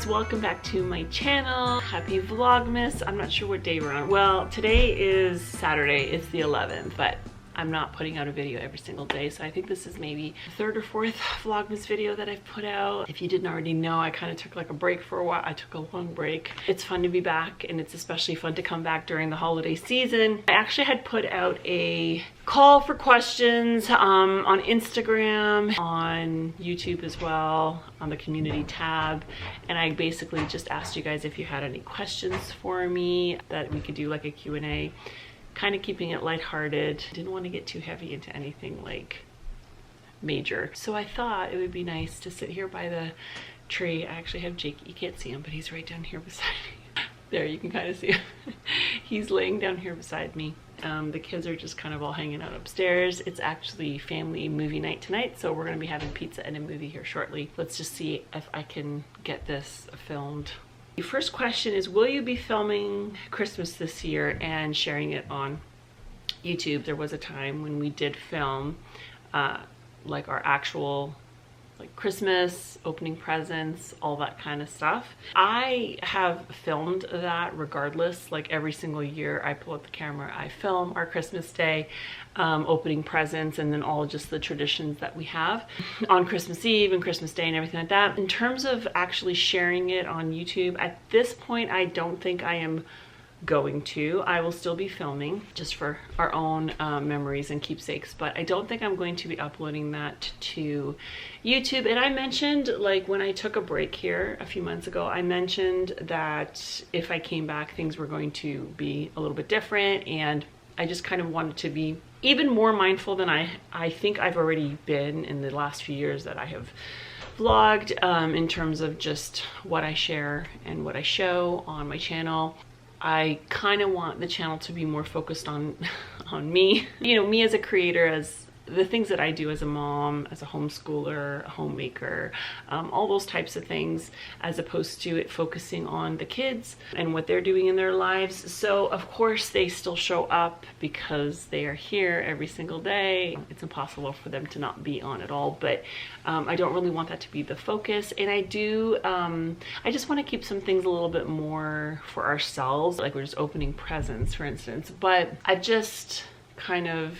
guys, welcome back to my channel. Happy Vlogmas. I'm not sure what day we're on. Well, today is Saturday, it's the 11th, but I'm not putting out a video every single day, so I think this is maybe the third or fourth Vlogmas video that I've put out. If you didn't already know, I kind of took like a break for a while. I took a long break. It's fun to be back, and it's especially fun to come back during the holiday season. I actually had put out a call for questions on Instagram, on YouTube as well, on the community tab, and I basically just asked you guys if you had any questions for me that we could do like a Q&A. Kind of keeping it lighthearted. Didn't want to get too heavy into anything like major. So I thought it would be nice to sit here by the tree. I actually have Jake, you can't see him, but he's right down here beside me. There, you can kind of see him. He's laying down here beside me. The kids are just kind of all hanging out upstairs. It's actually family movie night tonight, so we're gonna be having pizza and a movie here shortly. Let's just see if I can get this filmed. The first question is, will you be filming Christmas this year and sharing it on YouTube? There was a time when we did film like our actual like Christmas, opening presents, all that kind of stuff. I have filmed that regardless. Like every single year I pull out the camera, I film our Christmas day, opening presents, and then all just the traditions that we have on Christmas Eve and Christmas Day and everything like that. In terms of actually sharing it on YouTube, at this point I don't think I am going to. I will still be filming just for our own memories and keepsakes, but I don't think I'm going to be uploading that to YouTube. And I mentioned, like when I took a break here a few months ago, I mentioned that if I came back things were going to be a little bit different, and I just kind of wanted to be even more mindful than I think I've already been in the last few years that I have vlogged, in terms of just what I share and what I show on my channel. I kind of want the channel to be more focused on me, you know, me as a creator, as the things that I do as a mom, as a homeschooler, a homemaker, all those types of things, as opposed to it focusing on the kids and what they're doing in their lives. So of course they still show up because they are here every single day. It's impossible for them to not be on at all, but I don't really want that to be the focus. And I do, I just want to keep some things a little bit more for ourselves, like we're just opening presents, for instance. But I just kind of,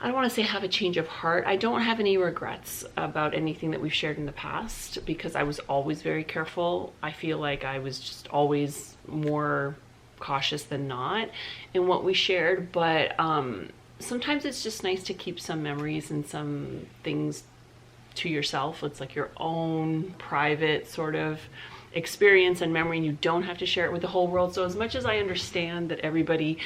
I don't want to say have a change of heart. I don't have any regrets about anything that we've shared in the past because I was always very careful. I feel like I was just always more cautious than not in what we shared, but sometimes it's just nice to keep some memories and some things to yourself. It's like your own private sort of experience and memory, and you don't have to share it with the whole world. So as much as I understand that everybody,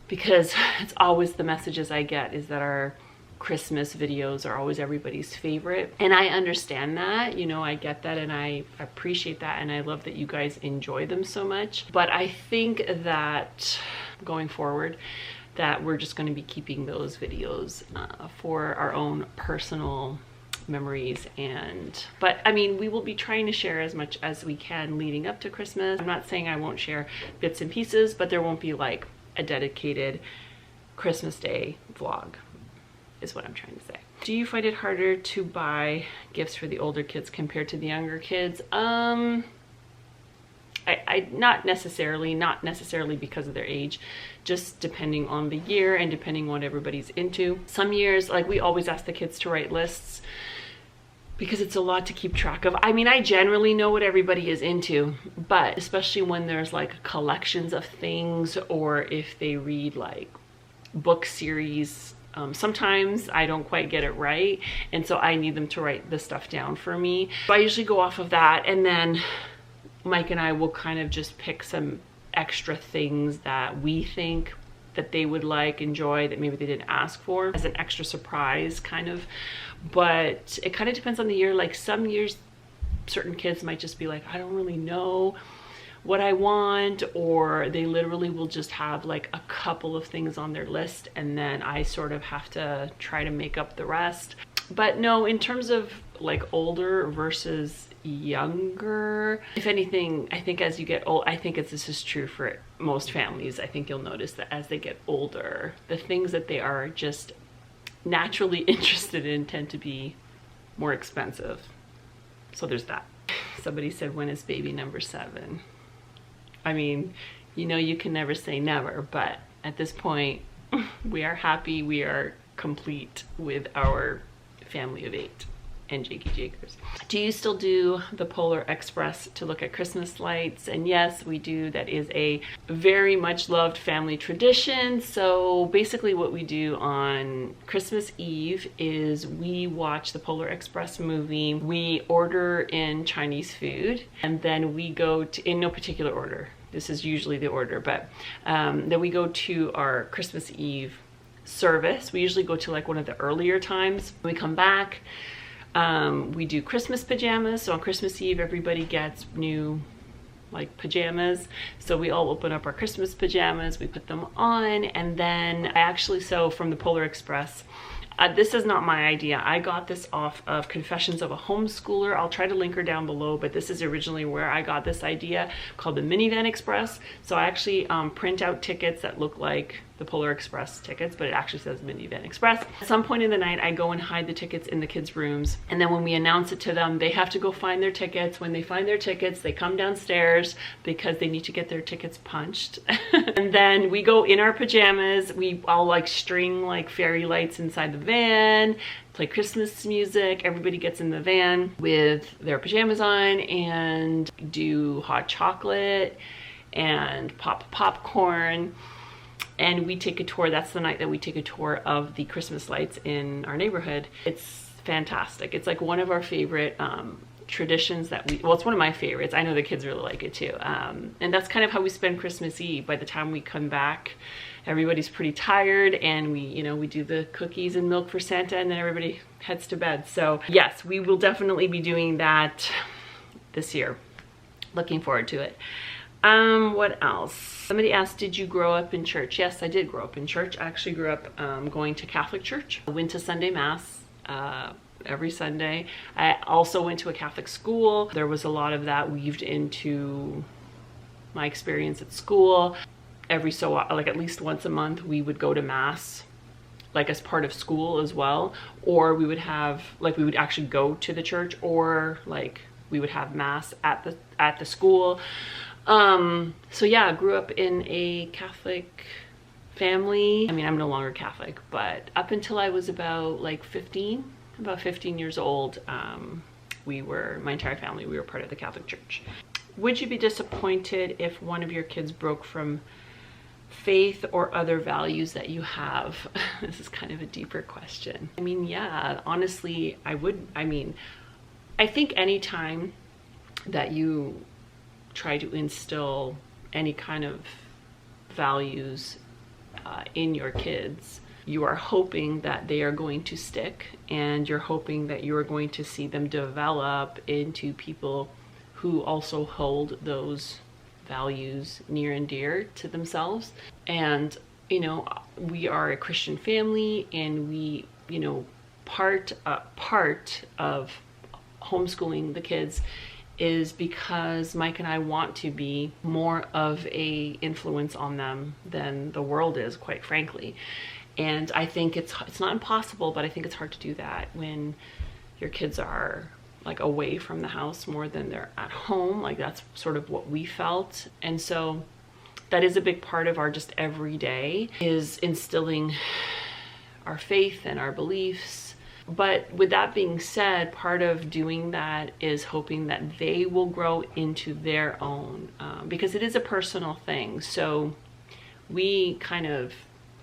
because it's always the messages I get is that our Christmas videos are always everybody's favorite, and I understand that, you know, I get that, and I appreciate that, and I love that you guys enjoy them so much. But I think that going forward that we're just going to be keeping those videos for our own personal memories. And but I mean, we will be trying to share as much as we can leading up to Christmas. I'm not saying I won't share bits and pieces, but there won't be like a dedicated Christmas Day vlog is what I'm trying to say. Do you find it harder to buy gifts for the older kids compared to the younger kids? I not necessarily because of their age, just depending on the year and depending on what everybody's into. Some years, like we always ask the kids to write lists because it's a lot to keep track of. I mean, I generally know what everybody is into, but especially when there's like collections of things, or if they read like book series, sometimes I don't quite get it right, and so I need them to write the stuff down for me. So I usually go off of that, and then Mike and I will kind of just pick some extra things that we think that they would like, enjoy, that maybe they didn't ask for, as an extra surprise kind of. But it kind of depends on the year. Like some years certain kids might just be like, I don't really know what I want, or they literally will just have like a couple of things on their list, and then I sort of have to try to make up the rest. But no, in terms of like older versus younger, if anything, I think as you get old, I think this is true for most families, I think you'll notice that as they get older, the things that they are just naturally interested in tend to be more expensive. So there's that. Somebody said, when is baby number 7? I mean, you know, you can never say never, but at this point, we are happy, we are complete with our family of 8 and Jakey Jakers. Do you still do the Polar Express to look at Christmas lights? And yes, we do. That is a very much loved family tradition. So basically what we do on Christmas Eve is we watch the Polar Express movie, we order in Chinese food, and then we go to, in no particular order, this is usually the order, but then we go to our Christmas Eve service. We usually go to like one of the earlier times. We come back, we do Christmas pajamas. So on Christmas Eve, everybody gets new like pajamas. So we all open up our Christmas pajamas, we put them on, and then I actually, so from the Polar Express, this is not my idea. I got this off of Confessions of a Homeschooler. I'll try to link her down below, but this is originally where I got this idea, called the Minivan Express. So I actually print out tickets that look like the Polar Express tickets, but it actually says Minivan Express. At some point in the night, I go and hide the tickets in the kids' rooms. And then when we announce it to them, they have to go find their tickets. When they find their tickets, they come downstairs because they need to get their tickets punched. And then we go in our pajamas. We all like string like fairy lights inside the van, play Christmas music. Everybody gets in the van with their pajamas on and do hot chocolate and pop popcorn. And we take a tour. That's the night that we take a tour of the Christmas lights in our neighborhood. It's fantastic. It's like one of our favorite traditions that we, well, it's one of my favorites. I know the kids really like it too. And that's kind of how we spend Christmas Eve. By the time we come back, everybody's pretty tired, and we, you know, we do the cookies and milk for Santa, and then everybody heads to bed. So yes, we will definitely be doing that this year. Looking forward to it. What else? Somebody asked, did you grow up in church? Yes, I did grow up in church. I actually grew up going to Catholic church. I went to Sunday Mass every Sunday. I also went to a Catholic school. There was a lot of that weaved into my experience at school. Every so, like at least once a month, we would go to Mass, like as part of school as well. Or we would have, like we would actually go to the church, or like we would have Mass at the school. So yeah, I grew up in a Catholic family. I mean, I'm no longer Catholic, but up until I was about like 15 years old, my entire family, we were part of the Catholic Church. Would you be disappointed if one of your kids broke from faith or other values that you have? This is kind of a deeper question. I mean, yeah, honestly, I would. I mean, I think anytime that you try to instill any kind of values in your kids, you are hoping that they are going to stick, and you're hoping that you are going to see them develop into people who also hold those values near and dear to themselves. And you know, we are a Christian family, and we, you know, part of homeschooling the kids is because Mike and I want to be more of a influence on them than the world is, quite frankly. And I think it's not impossible, but I think it's hard to do that when your kids are like away from the house more than they're at home. Like that's sort of what we felt. And so that is a big part of our just everyday, is instilling our faith and our beliefs. But with that being said, part of doing that is hoping that they will grow into their own, because it is a personal thing. So we kind of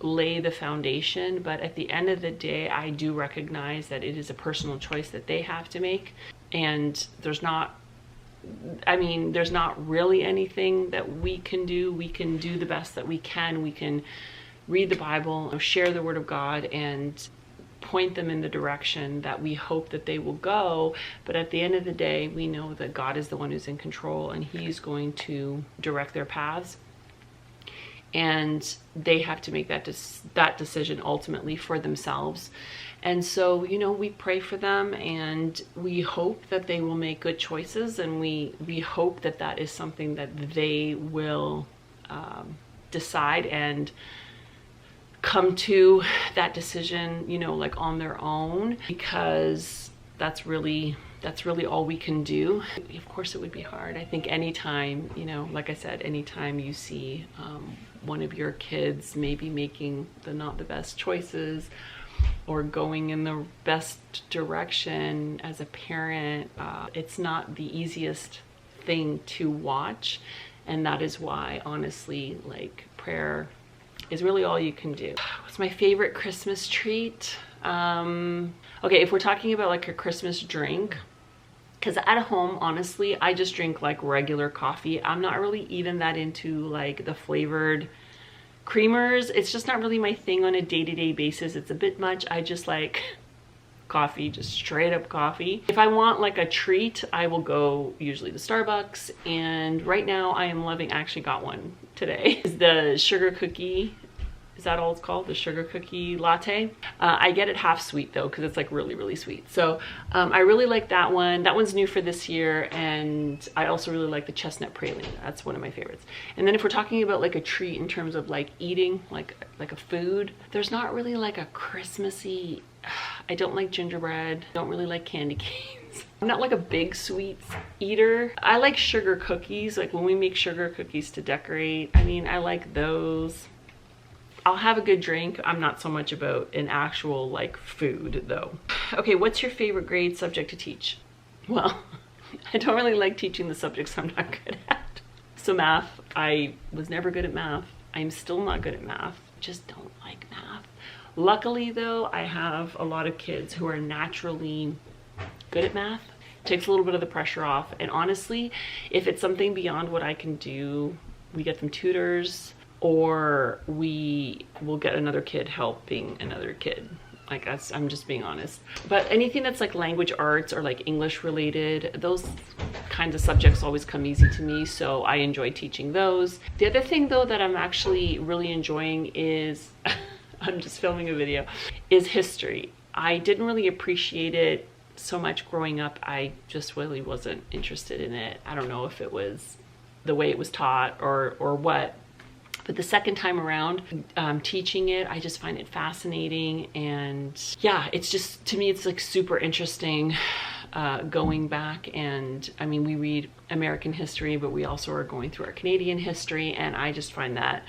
lay the foundation, but at the end of the day, I do recognize that it is a personal choice that they have to make. And there's not really anything that we can do. We can do the best that we can. We can read the Bible, share the Word of God, and point them in the direction that we hope that they will go. But at the end of the day, we know that God is the one who's in control, and He's going to direct their paths. And they have to make that decision ultimately for themselves. And so, you know, we pray for them, and we hope that they will make good choices, and we hope that that is something that they will decide and come to that decision, you know, like on their own. Because that's really all we can do. Of course it would be hard. I think anytime, you know, like I said, anytime you see one of your kids maybe making not the best choices or going in the best direction as a parent, it's not the easiest thing to watch. And that is why, honestly, like, prayer is really all you can do. What's my favorite Christmas treat? Okay, if we're talking about like a Christmas drink, because at home, honestly, I just drink like regular coffee. I'm not really even that into like the flavored creamers. It's just not really my thing on a day-to-day basis. It's a bit much. I just like coffee, just straight up coffee. If I want like a treat, I will go usually to Starbucks. And right now I am loving, I actually got one today, is the sugar cookie. Is that all it's called? The sugar cookie latte. I get it half sweet though, because it's like really, really sweet. So I really like that one. That one's new for this year. And I also really like the chestnut praline. That's one of my favorites. And then if we're talking about like a treat in terms of like eating, like a food, there's not really like a Christmassy, I don't like gingerbread. Don't really like candy canes. I'm not like a big sweets eater. I like sugar cookies. Like when we make sugar cookies to decorate, I mean, I like those. I'll have a good drink. I'm not so much about an actual like food though. Okay, what's your favorite grade subject to teach? Well, I don't really like teaching the subjects I'm not good at. So math, I was never good at math. I'm still not good at math. Just don't like math. Luckily though, I have a lot of kids who are naturally good at math. It takes a little bit of the pressure off. And honestly, if it's something beyond what I can do, we get them tutors, or we will get another kid helping another kid. Like that's, I'm just being honest. But anything that's like language arts or like English related, those kinds of subjects always come easy to me. So I enjoy teaching those. The other thing though that I'm actually really enjoying is, I'm just filming a video, is history. I didn't really appreciate it so much growing up. I just really wasn't interested in it. I don't know if it was the way it was taught or what. But the second time around teaching it, I just find it fascinating. And yeah, it's just, to me, it's like super interesting going back. And I mean, we read American history, but we also are going through our Canadian history. And I just find that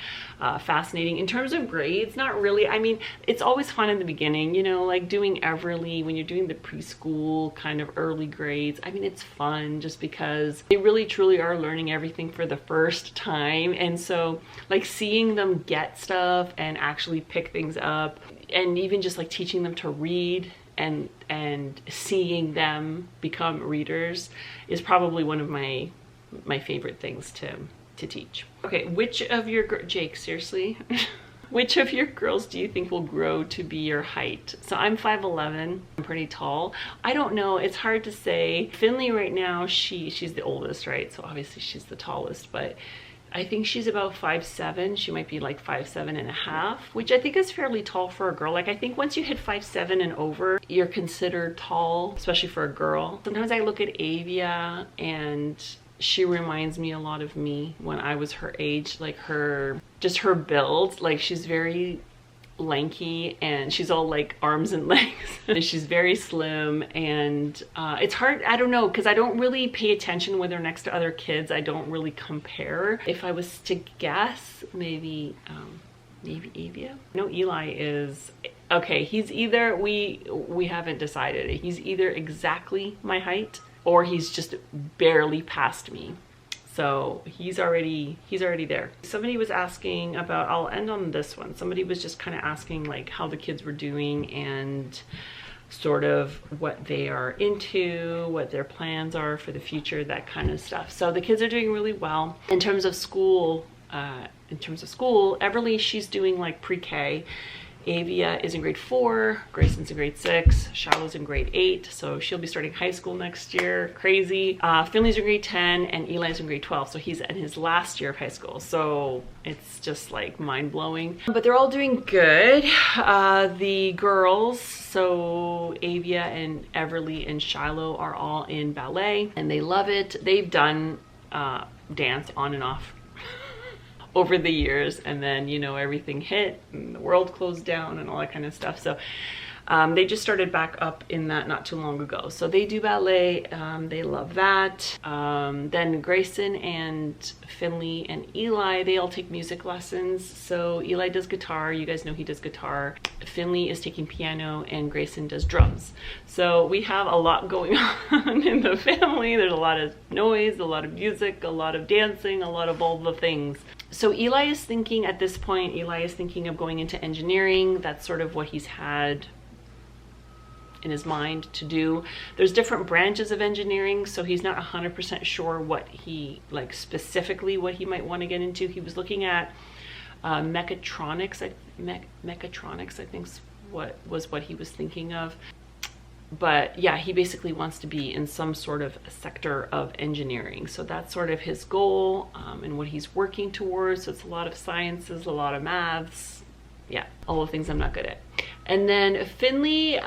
fascinating. In terms of grades, not really. I mean, it's always fun in the beginning, you know, like doing Everly, when you're doing the preschool kind of early grades. I mean, it's fun just because they really truly are learning everything for the first time. And so like seeing them get stuff and actually pick things up, and even just like teaching them to read and seeing them become readers is probably one of my favorite things to teach. Okay, which of your Jake, seriously? Which of your girls do you think will grow to be your height? So I'm 5'11", I'm pretty tall. I don't know, it's hard to say. Finley right now, she's the oldest, right? So obviously she's the tallest, but I think she's about 5'7". She might be like 5'7.5", which I think is fairly tall for a girl. Like I think once you hit 5'7" and over, you're considered tall, especially for a girl. Sometimes I look at Avia and she reminds me a lot of me when I was her age, like just her build. Like she's very lanky and she's all like arms and legs and she's very slim. And it's hard, I don't know, because I don't really pay attention when they're next to other kids. I don't really compare. If I was to guess, maybe Avia. No, Eli is okay. He's either, we haven't decided, he's either exactly my height or he's just barely past me. So he's already there. Somebody was asking about, I'll end on this one. Somebody was just kind of asking like how the kids were doing and sort of what they are into, what their plans are for the future, that kind of stuff. So the kids are doing really well. In terms of school, Everly, she's doing like pre-K. Avia is in grade 4, Grayson's in grade 6, Shiloh's in grade 8, so she'll be starting high school next year. Crazy. Finley's in grade 10 and Eli's in grade 12, so he's in his last year of high school. So it's just like mind-blowing. But they're all doing good. The girls, so Avia and Everly and Shiloh, are all in ballet and they love it. They've done dance on and off over the years, and then, you know, everything hit and the world closed down and all that kind of stuff. So They just started back up in that not too long ago. So they do ballet, they love that. Then Grayson and Finley and Eli, they all take music lessons. So Eli does guitar, you guys know he does guitar. Finley is taking piano and Grayson does drums. So we have a lot going on in the family. There's a lot of noise, a lot of music, a lot of dancing, a lot of all the things. So Eli is thinking at this point, Eli is thinking of going into engineering. That's sort of what he's had in his mind to do. There's different branches of engineering, so he's not 100% sure what he, like specifically what he might want to get into. He was looking at mechatronics, mechatronics I think what he was thinking of. But yeah, he basically wants to be in some sort of sector of engineering. So that's sort of his goal and what he's working towards. So it's a lot of sciences, a lot of maths. Yeah, all the things I'm not good at. And then Finley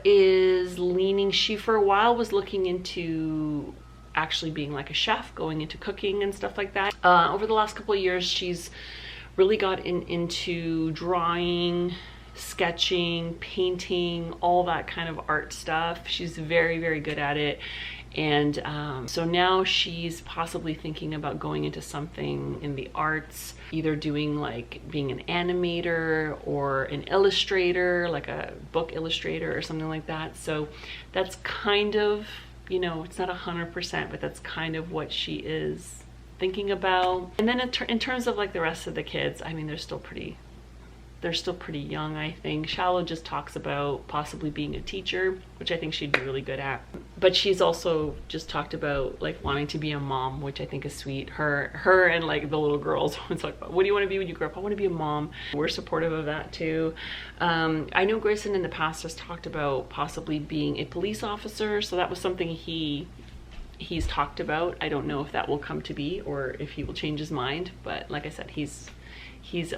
is leaning, she for a while was looking into actually being like a chef, going into cooking and stuff like that. Over the last couple of years, she's really got into drawing, sketching, painting, all that kind of art stuff. She's very, very good at it. And so now she's possibly thinking about going into something in the arts, either doing like being an animator or an illustrator, like a book illustrator or something like that. So that's kind of, you know, it's not 100%, but that's kind of what she is thinking about. And then in terms of like the rest of the kids, I mean, they're still pretty young, I think. Shallow just talks about possibly being a teacher, which I think she'd be really good at. But she's also just talked about like wanting to be a mom, which I think is sweet. Her and like the little girls always talk about, what do you want to be when you grow up? I want to be a mom. We're supportive of that too. I know Grayson in the past has talked about possibly being a police officer, so that was something he's talked about. I don't know if that will come to be or if he will change his mind, but like I said, he's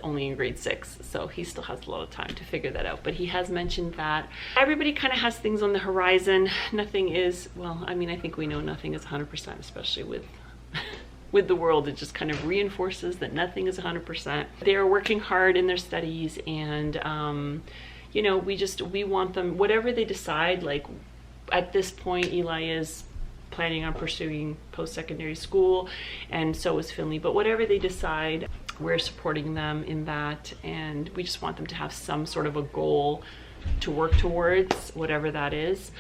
only in grade 6, so he still has a lot of time to figure that out. But he has mentioned that everybody kind of has things on the horizon. Nothing is, well, I mean, I think we know nothing is 100%, especially with the world. It just kind of reinforces that nothing is 100%. They are working hard in their studies, and you know, we want them, whatever they decide. Like at this point, Eli is planning on pursuing post-secondary school, and so is Finley. But whatever they decide, we're supporting them in that, and we just want them to have some sort of a goal to work towards, whatever that is.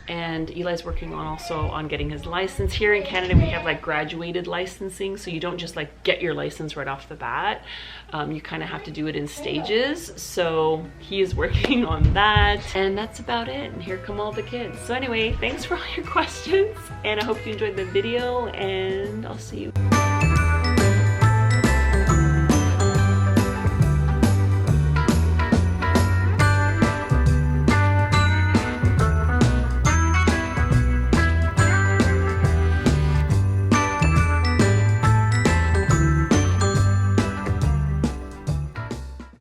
And Eli's working on getting his license. Here in Canada, we have like graduated licensing, so you don't just like get your license right off the bat. You kind of have to do it in stages. So he is working on that, and that's about it. And here come all the kids. So anyway, thanks for all your questions, and I hope you enjoyed the video, and I'll see you.